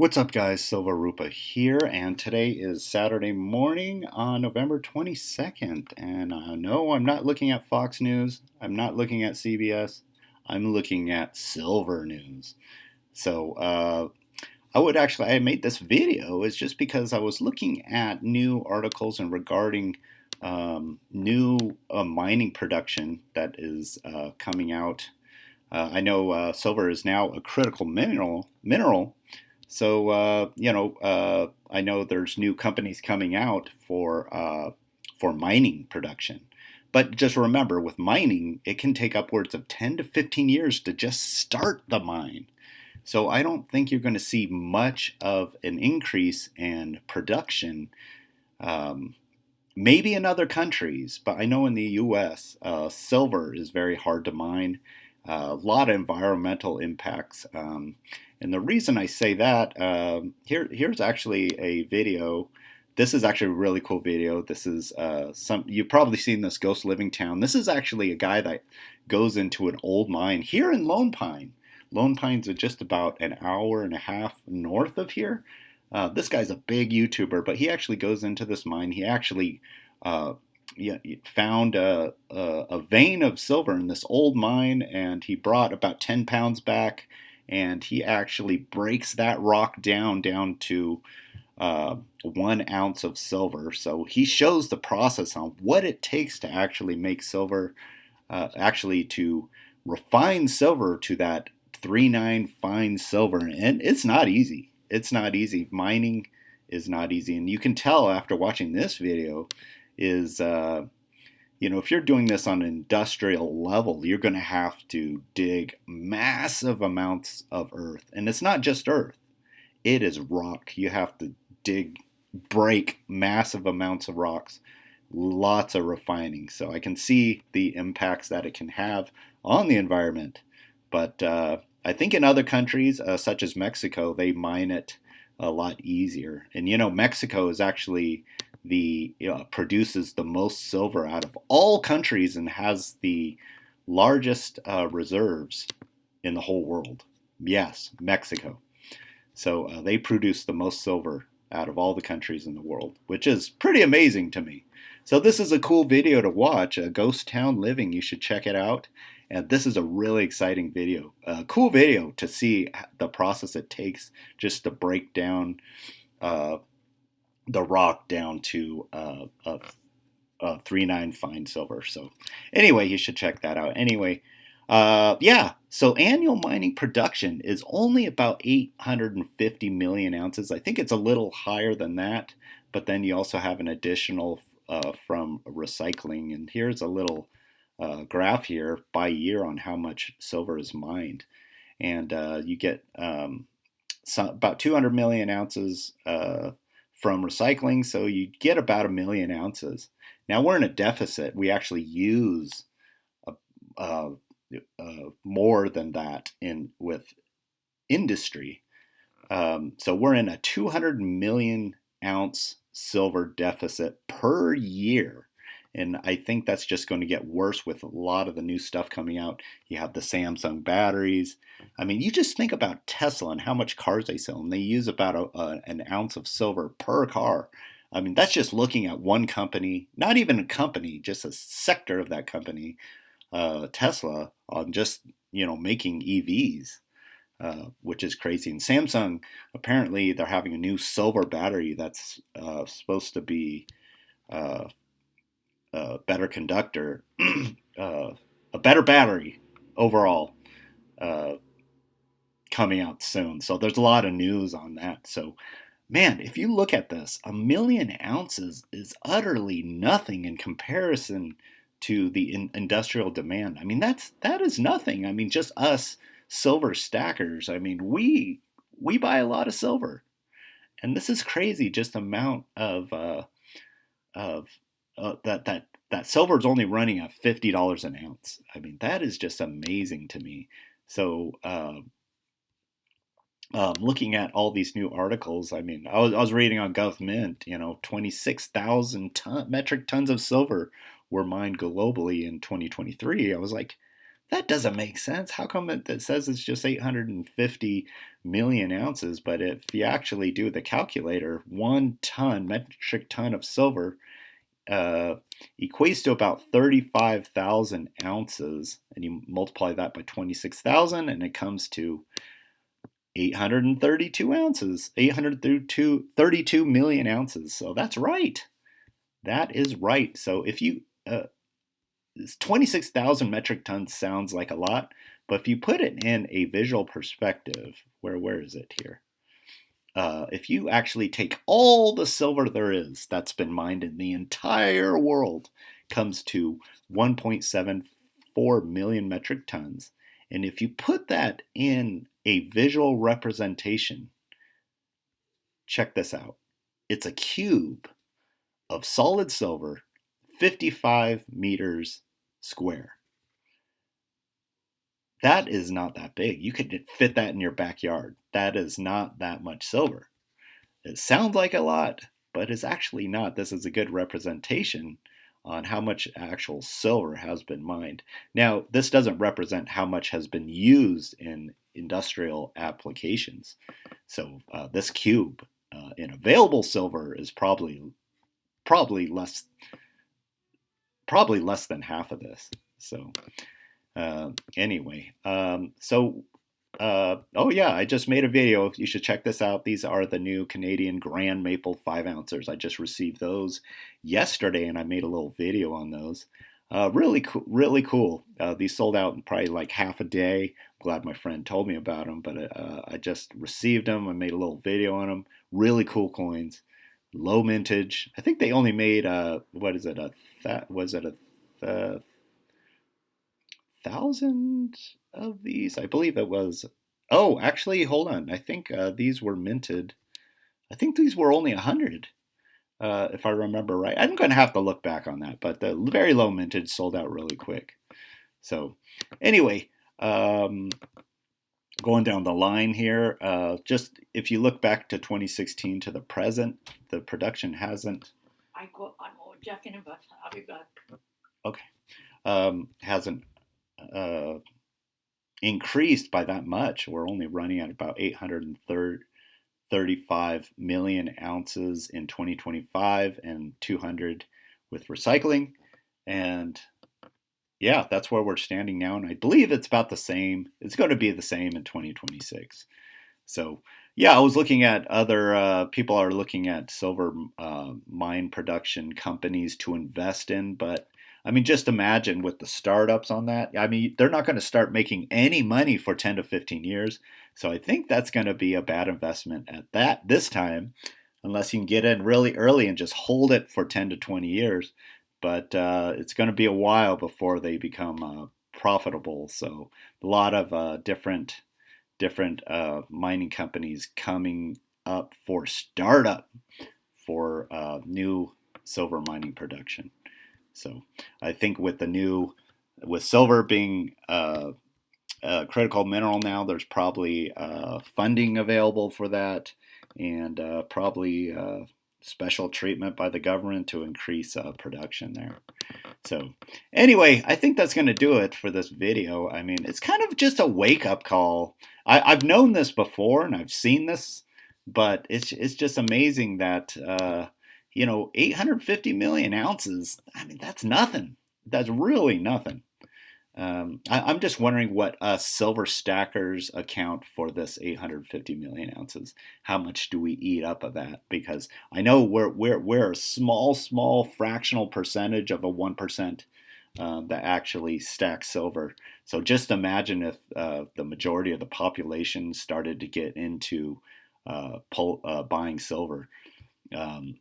What's up, guys? Rupa here, and today is Saturday morning on November 22nd. And no, I'm not looking at Fox News, I'm not looking at CBS, I'm looking at silver news. So, I made this video is just because I was looking at new articles and regarding new mining production that is coming out. I know silver is now a critical mineral. So I know there's new companies coming out for mining production. But just remember, with mining, it can take upwards of 10 to 15 years to just start the mine. So I don't think you're going to see much of an increase in production. Um, Maybe in other countries, but I know in the U.S., silver is very hard to mine. A lot of environmental impacts. And the reason I say that, here's actually a video. This is actually a really cool video. This is you've probably seen this Ghost Living Town. This is actually a guy that goes into an old mine here in Lone Pine. Lone Pines are just about an hour and a half north of here. This guy's a big YouTuber, but he actually goes into this mine. He actually uh, found a vein of silver in this old mine, and he brought about 10 pounds back, and he actually breaks that rock down to 1 ounce of silver. So he shows the process on what it takes to actually make silver, actually to refine silver to that 3.9 fine silver, and it's not easy. It's not easy. Mining is not easy, and you can tell after watching this video is if you're doing this on an industrial level, you're going to have to dig massive amounts of earth, and it's not just earth, it is rock. You have to break massive amounts of rocks, lots of refining. So I can see the impacts that it can have on the environment. But I think in other countries, such as Mexico, they mine it a lot easier. And Mexico is actually produces the most silver out of all countries and has the largest reserves in the whole world. Yes, Mexico. So they produce the most silver out of all the countries in the world, which is pretty amazing to me. So this is a cool video to watch, Ghost Town Living. You should check it out. And this is a really exciting video, a cool video to see the process it takes just to break down the rock down to a 3.9 fine silver. So anyway, you should check that out. Anyway, so annual mining production is only about 850 million ounces. I think it's a little higher than that, but then you also have an additional from recycling. And here's a little graph here by year on how much silver is mined. And you get about 200 million ounces from recycling, so you get about 1 million ounces. Now we're in a deficit. We actually use uh, more than that with industry. So we're in a 200 million ounce silver deficit per year. And I think that's just going to get worse with a lot of the new stuff coming out. You have the Samsung batteries. I mean, you just think about Tesla and how much cars they sell, and they use about an ounce of silver per car. I mean, that's just looking at one company, not even a company, just a sector of that company, Tesla, on just making EVs, which is crazy. And Samsung, apparently, they're having a new silver battery that's supposed to be a better conductor, a better battery overall, uh, coming out soon. So there's a lot of news on that. So, man, if you look at this, 1 million ounces is utterly nothing in comparison to the industrial demand. I mean, that is nothing. I mean, just us silver stackers. I mean, we buy a lot of silver, and this is crazy. Just the amount of that silver is only running at $50 an ounce. I mean, that is just amazing to me. So, looking at all these new articles, I mean, I was reading on GovMint, 26,000 metric tons of silver were mined globally in 2023. I was like, That doesn't make sense. How come it says it's just 850 million ounces? But if you actually do the calculator, 1 ton, metric ton of silver uh, equates to about 35,000 ounces. And you multiply that by 26,000, and it comes to 832 ounces, 832 million ounces. So that's right. That is right. So if you 26,000 metric tons sounds like a lot, but if you put it in a visual perspective, where is it here? If you actually take all the silver there is that's been mined in the entire world, comes to 1.74 million metric tons. And if you put that in a visual representation, check this out. It's a cube of solid silver, 55 meters square. That is not that big. You could fit that in your backyard. That is not that much silver. It sounds like a lot, but it's actually not. This is a good representation on how much actual silver has been mined. Now, this doesn't represent how much has been used in industrial applications. So this cube in available silver is probably less than half of this. So anyway, oh yeah, I just made a video. You should check this out. These are the new Canadian Grand Maple 5 ouncers. I just received those yesterday, and I made a little video on those. Really cool, really cool. These sold out in probably like half a day. I'm glad my friend told me about them, but I just received them. I made a little video on them. Really cool coins. Low mintage. I think they only made what is it? Was it a 1,000 of these? I believe it was. Oh, actually, hold on. I think these were minted. I think these were only 100, if I remember right. I'm going to have to look back on that, but the very low mintage sold out really quick. So, anyway, going down the line here, just if you look back to 2016 to the present, the production hasn't. Okay. Hasn't increased by that much. We're only running at about 835 million ounces in 2025 and 200 with recycling. And yeah, that's where we're standing now. And I believe it's about the same. It's going to be the same in 2026. So yeah, I was looking at other people are looking at silver mine production companies to invest in, but I mean, just imagine with the startups on that. I mean, they're not going to start making any money for 10 to 15 years. So I think that's going to be a bad investment at this time, unless you can get in really early and just hold it for 10 to 20 years. But it's going to be a while before they become profitable. So a lot of different mining companies coming up for startup for new silver mining production. So I think with silver being a critical mineral now, there's probably funding available for that, and probably special treatment by the government to increase production there. So anyway, I think that's going to do it for this video. I mean, it's kind of just a wake-up call. I've known this before and I've seen this, but it's just amazing that 850 million ounces. I mean, that's nothing. That's really nothing. I'm just wondering what silver stackers account for this 850 million ounces. How much do we eat up of that? Because I know we're a small fractional percentage of a 1% that actually stacks silver. So just imagine if the majority of the population started to get into buying silver.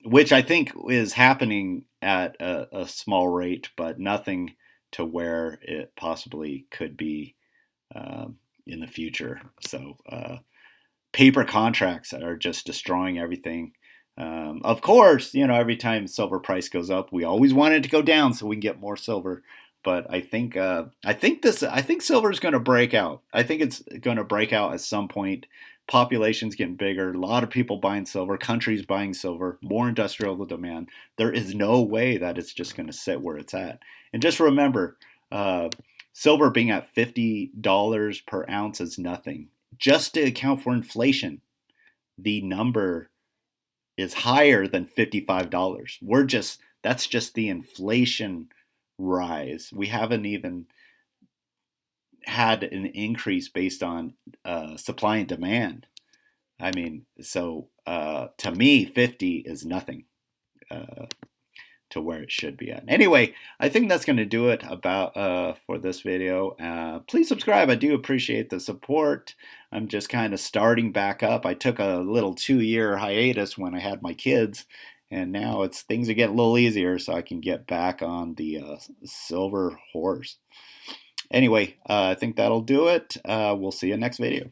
Which I think is happening at a small rate, but nothing to where it possibly could be in the future. So paper contracts are just destroying everything. Of course, every time silver price goes up, we always want it to go down so we can get more silver. But I think silver is going to break out. I think it's going to break out at some point. Population's getting bigger. A lot of people buying silver. Countries buying silver. More industrial demand. There is no way that it's just going to sit where it's at. And just remember, Silver being at $50 per ounce is nothing. Just to account for inflation, the number is higher than $55. That's just the inflation rise. We haven't even had an increase based on supply and demand. I mean, so to me, 50 is nothing to where it should be at. Anyway, I think that's going to do it about for this video. Please subscribe. I do appreciate the support. I'm just kind of starting back up. I took a little 2-year hiatus when I had my kids, and now things are getting a little easier, so I can get back on the silver horse. Anyway, I think that'll do it. We'll see you next video.